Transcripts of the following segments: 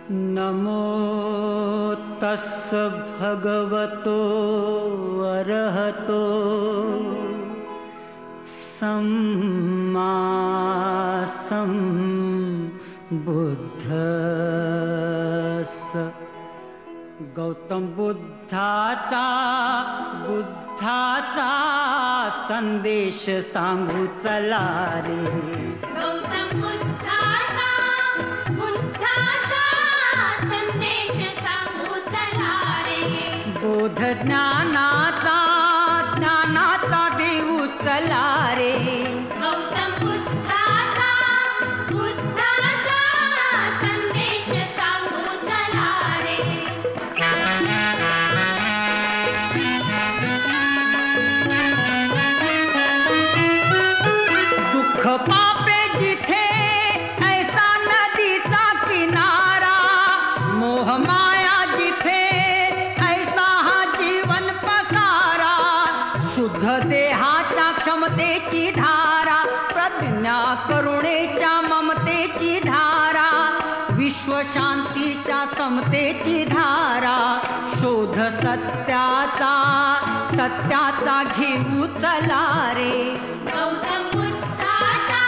नमो तस्स भगवतो अरहतो सम्मा सम्बुद्धस्स। गौतम बुद्धाचा संदेश सांगू चला रे। गौतम बुद्धाचा संदेश सांगू चला रे। बोध ज्ञानाचा देऊ चला रे। गौतम बुद्धाचा संदेश सांगू चला रे। दुःख पापे जिथे ऐसा नदीचा किनारा, मोह माया जिथे ऐसा हा जीवन पसारा। शुद्ध देहाच्या क्षमतेची धारा, प्रज्ञा करुणेच्या ममतेची धारा, विश्व शांतीच्या समतेची धारा। शोध सत्याचा घेऊ चला रे। गौतम बुद्धाचा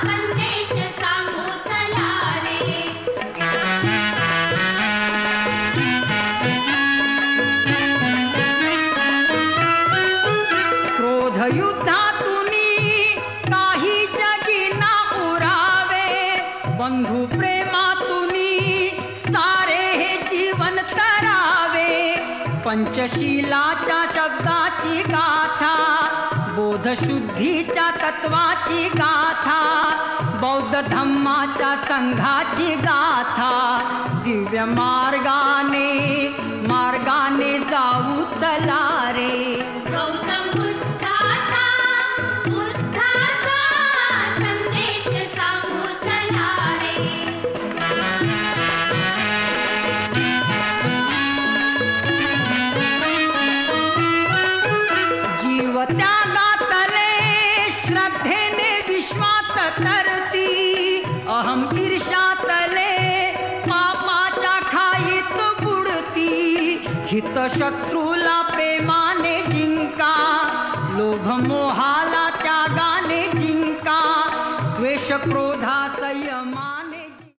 संदेश सांगू चला रे। क्रोध युद्धातुनी काही जगी ना उरावे, बंधु प्रेमातुनी सारे हे जीवन तरावे। पंचशीलाच्या शब्दाची गाथा, बोधशुद्धीच्या तत्वाची गाथा, बौद्ध धम्माच्या संघाची गाथा। दिव्य मार्गाने जाऊ चला रे। गौतम बुद्धाचा संदेश सांगू चला रे। जीव त्यागातले श्रद्धेने विश्वात तरती, अहम ईर्ष्यातले पापाच्या खाईत बुडती। हित शत्रूला प्रेमाने जिंका, लोभ मोहाला त्यागाने जिंका, द्वेष क्रोधास